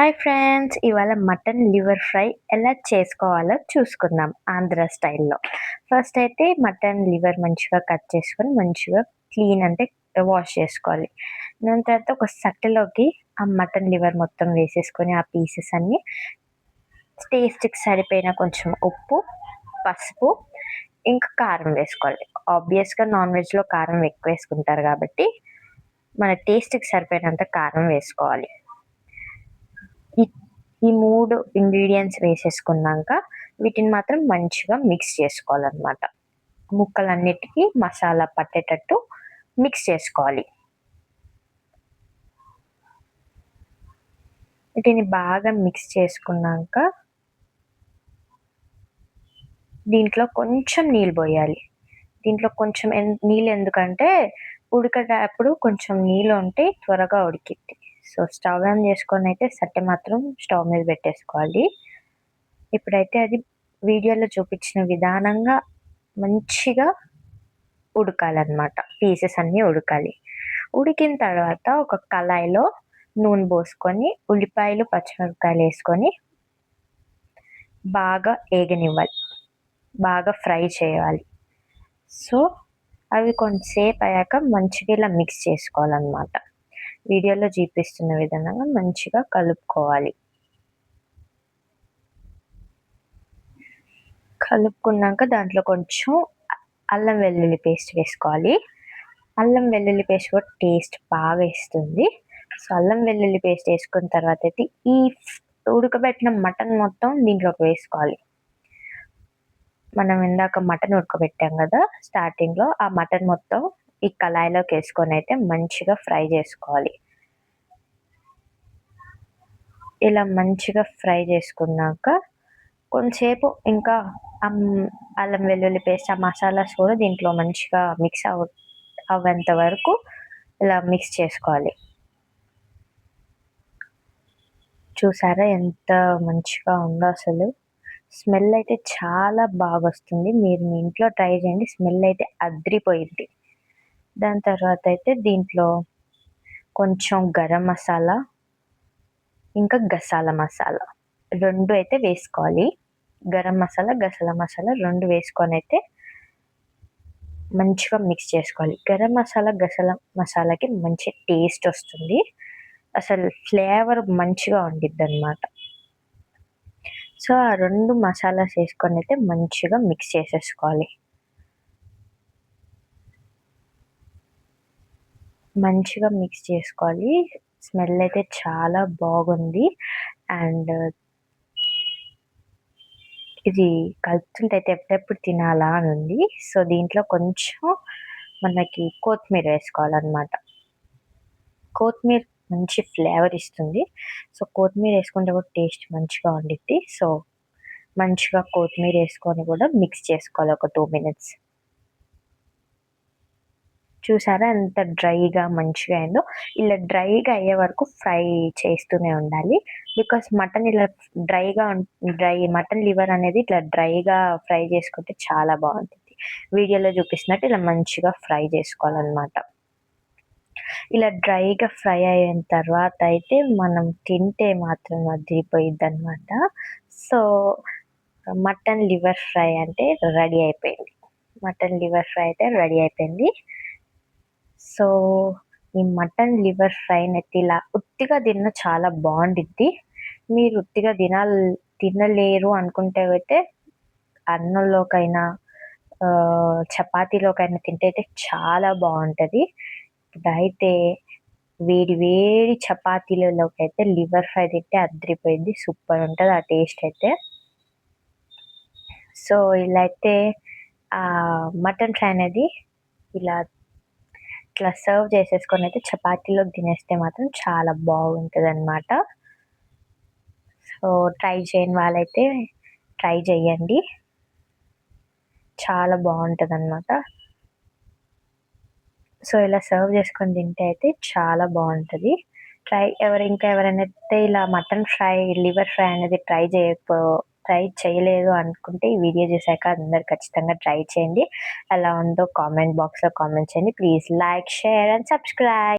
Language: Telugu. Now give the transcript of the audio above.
Hi friends! ఇవాళ మటన్ లివర్ ఫ్రై ఎలా చేసుకోవాలో చూసుకుందాం ఆంధ్ర స్టైల్‌లో. ఫస్ట్ అయితే మటన్ లివర్ మంచిగా కట్ చేసుకొని మంచిగా క్లీన్ అంటే వాష్ చేసుకోవాలి. దాని తర్వాత ఒక సట్టెలోకి ఆ మటన్ లివర్ మొత్తం వేసేసుకొని ఆ పీసెస్ అన్నీ టేస్ట్‌కి సరిపోయిన కొంచెం ఉప్పు, పసుపు, ఇంకా కారం వేసుకోవాలి. ఆబ్వియస్‌గా నాన్ వెజ్‌లో కారం ఎక్కువ వేసుకుంటారు కాబట్టి మన టేస్ట్‌కి సరిపోయినంత కారం వేసుకోవాలి. ఈ ఈ 3 ఇంగ్రీడియెంట్స్ వేసేసుకున్నాక వీటిని మాత్రం మంచిగా మిక్స్ చేసుకోవాలనమాట. ముక్కలన్నిటికి మసాలా పట్టేటట్టు మిక్స్ చేసుకోవాలి. వీటిని బాగా మిక్స్ చేసుకున్నాక దీంట్లో కొంచెం నీళ్ళు పోయాలి. దీంట్లో కొంచెం నీళ్ళు ఎందుకంటే ఉడికేటప్పుడు కొంచెం నీళ్ళు ఉంటే త్వరగా ఉడికిద్ది. సో, స్టవ్ ఆన్ చేసుకొని అయితే సట్టె మాత్రం స్టవ్ మీద పెట్టేసుకోవాలి. ఇప్పుడైతే అది వీడియోలో చూపించిన విధానంగా మంచిగా ఉడకాలనమాట. పీసెస్ అన్నీ ఉడకాలి. ఉడికిన తర్వాత ఒక కళాయిలో నూనె పోసుకొని ఉల్లిపాయలు, పచ్చిమిరపకాయలు వేసుకొని బాగా ఏగనివ్వాలి. బాగా ఫ్రై చేయాలి. సో, అవి కొంచెంసేపు అయ్యాక మంచిగా ఇలా మిక్స్ చేసుకోవాలనమాట. వీడియోలో చూపిస్తున్న విధంగా మంచిగా కలుపుకోవాలి. కలుపుకున్నాక దాంట్లో కొంచెం అల్లం వెల్లుల్లి పేస్ట్ వేసుకోవాలి. అల్లం వెల్లుల్లి పేస్ట్ కూడా టేస్ట్ బాగా ఇస్తుంది. సో, అల్లం వెల్లుల్లి పేస్ట్ వేసుకున్న తర్వాత అయితే ఈ ఉడకబెట్టిన మటన్ మొత్తం దీంట్లోకి వేసుకోవాలి. మనం ఇందాక మటన్ ఉడకబెట్టాం కదా స్టార్టింగ్‌లో, ఆ మటన్ మొత్తం ఈ కళాయిలోకి వేసుకొని అయితే మంచిగా ఫ్రై చేసుకోవాలి. ఇలా మంచిగా ఫ్రై చేసుకున్నాక కొంచెంసేపు ఇంకా అల్లం వెల్లుల్లి పేస్ట్, ఆ మసాలాస్ కూడా దీంట్లో మంచిగా మిక్స్ అవ్వేంత వరకు ఇలా మిక్స్ చేసుకోవాలి. చూసారా ఎంత మంచిగా ఉందో అసలు. స్మెల్ అయితే చాలా బాగొస్తుంది. మీరు మీ ఇంట్లో ట్రై చేయండి. స్మెల్ అయితే అద్రిపోయిద్ది. దాని తర్వాత అయితే దీంట్లో కొంచెం గరం మసాలా, ఇంకా గసాల మసాలా 2 అయితే వేసుకోవాలి. గరం మసాలా, గసాల మసాలా 2 వేసుకొని అయితే మంచిగా మిక్స్ చేసుకోవాలి. గరం మసాలా, గసాల మసాలాకి మంచి టేస్ట్ వస్తుంది. అసలు ఫ్లేవర్ మంచిగా ఉండిద్దనమాట. సో, ఆ 2 మసాలాస్ వేసుకొని అయితే మంచిగా మిక్స్ చేసేసుకోవాలి. మంచిగా మిక్స్ చేసుకోవాలి. స్మెల్ అయితే చాలా బాగుంది. అండ్ ఇది కలుపుతుంటే అయితే ఎప్పుడెప్పుడు తినాలా అని ఉంది. సో, దీంట్లో కొంచెం మనకి కొత్తిమీర వేసుకోవాలనమాట. కొత్తిమీర మంచి ఫ్లేవర్ ఇస్తుంది. సో, కొత్తిమీర వేసుకుంటే కూడా టేస్ట్ మంచిగా ఉండిద్ది. సో, మంచిగా కొత్తిమీర వేసుకొని కూడా మిక్స్ చేసుకోవాలి ఒక 2 మినిట్స్. చూసారా ఎంత డ్రైగా మంచిగా అయిందో. ఇలా డ్రైగా అయ్యే వరకు ఫ్రై చేస్తూనే ఉండాలి. బికాస్ మటన్ ఇలా మటన్ లివర్ అనేది ఇట్లా డ్రైగా ఫ్రై చేసుకుంటే చాలా బాగుంటుంది. వీడియోలో చూపిస్తున్నట్టు ఇలా మంచిగా ఫ్రై చేసుకోవాలన్నమాట. ఇలా డ్రైగా ఫ్రై అయిన తర్వాత అయితే మనం తింటే మాత్రం అదిరిపోయిద్దనమాట. సో, మటన్ లివర్ ఫ్రై అంటే రెడీ అయిపోయింది. మటన్ లివర్ ఫ్రై అయితే రెడీ అయిపోయింది. సో, ఈ మటన్ లివర్ ఫ్రైనైతే ఇలా ఉత్తిగా తిన్న చాలా బావుండిద్ది. మీరు ఉత్తిగా తినలేరు అనుకుంటే అయితే అన్నంలోకైనా చపాతీలోకైనా తింటే అయితే చాలా బావుంటది. ఇప్పుడైతే వేడి వేడి చపాతీలలోకైతే లివర్ ఫ్రై తింటే అద్దిరిపోయిద్ది. సూపర్ ఉంటది ఆ టేస్ట్ అయితే. సో, ఇలా అయితే మటన్ ఫ్రై అనేది ఇలా ఇట్లా సర్వ్ చేసేసుకొని అయితే చపాతీలోకి తినేస్తే మాత్రం చాలా బాగుంటదనమాట. సో, ట్రై చేయని వాళ్ళైతే ట్రై చేయండి. చాలా బావుంటదనమాట. సో, ఇలా సర్వ్ చేసుకొని తింటే అయితే చాలా బావుంటది. ఇంకా ఎవరైనా అయితే ఇలా మటన్ ఫ్రై, లివర్ ఫ్రై అనేది ట్రై చేయలేదు అనుకుంటే ఈ వీడియో చూసాక అందరూ ఖచ్చితంగా ట్రై చేయండి. ఎలా ఉందో కామెంట్ బాక్స్‌లో కామెంట్ చేయండి. Please like, share and subscribe.